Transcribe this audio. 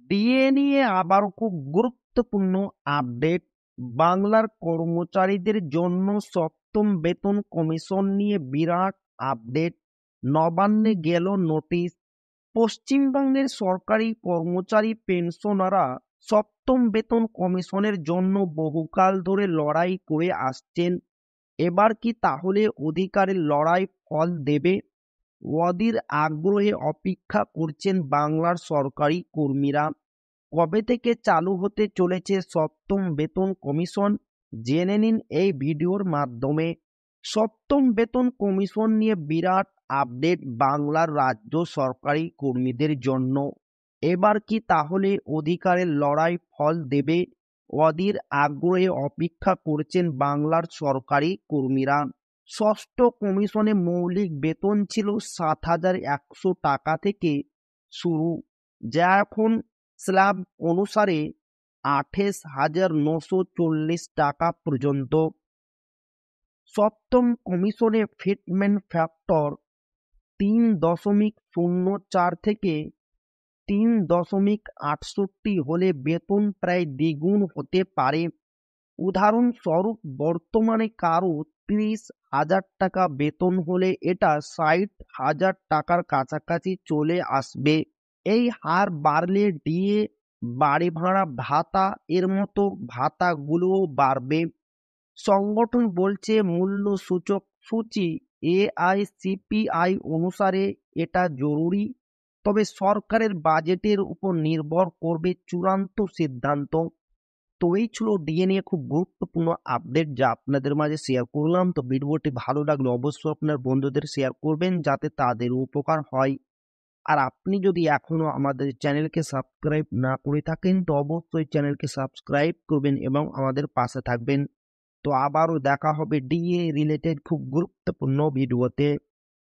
DA নিয়ে আবারও খুব গুরুত্বপূর্ণ আপডেট। বাংলার কর্মচারীদের জন্য সপ্তম বেতন কমিশন নিয়ে বিরাট আপডেট। নবান্নে গেল নোটিশ। পশ্চিমবঙ্গের সরকারি কর্মচারী পেনশনাররা সপ্তম বেতন কমিশনের জন্য বহুকাল ধরে লড়াই করে আসছেন। এবার কি তাহলে অধিকারের লড়াই ফল দেবে? অধীর আগ্রহে অপেক্ষা করছেন বাংলার সরকারি কর্মীরা। কবে থেকে চালু হতে চলেছে সপ্তম বেতন কমিশন? জেনে নিন এই ভিডিওর মাধ্যমে। সপ্তম বেতন কমিশন নিয়ে বিরাট আপডেট বাংলার রাজ্য সরকারি কর্মীদের জন্য। এবার কি তাহলে অধিকারের লড়াই ফল দেবে? অধীর আগ্রহে অপেক্ষা করছেন বাংলার সরকারি কর্মীরা। ষষ্ঠ কমিশনে মৌলিক বেতন ছিল ৭,১০০ টাকা থেকে শুরু, যা এখন স্ল্যাব অনুসারে ২৮,৯৪০ টাকা পর্যন্ত। সপ্তম কমিশনে ফিটমেন্ট ফ্যাক্টর ৩.০৪ থেকে ৩.৬৮ হলে বেতন প্রায় দ্বিগুণ হতে পারে। উদাহরণস্বরূপ, বর্তমানে কারো ৩০,০০০ টাকা বেতন হলে এটা ৬০,০০০ টাকার কাছাকাছি চলে আসবে। এই হার বাড়লে ডিএ, বাড়ি ভাড়া ভাতা এর মতো ভাতাগুলোও বাড়বে। সংগঠন বলছে মূল্য সূচক সূচি এআইসিপিআই অনুসারে এটা জরুরি, তবে সরকারের বাজেটের উপর নির্ভর করবে চূড়ান্ত সিদ্ধান্ত। তো এই ছিল ডিএ নিয়ে খুব গুরুত্বপূর্ণ আপডেট যা আপনাদের মাঝে শেয়ার করলাম। তো ভিডিওটি ভালো লাগলে অবশ্যই আপনার বন্ধুদের শেয়ার করবেন যাতে তাদের উপকার হয়। আর আপনি যদি এখনো আমাদের চ্যানেলকে সাবস্ক্রাইব না করে থাকেন তো অবশ্যই চ্যানেলকে সাবস্ক্রাইব করবেন এবং আমাদের পাশে থাকবেন। তো আবারও দেখা হবে ডিএ রিলেটেড খুব গুরুত্বপূর্ণ ভিডিওতে।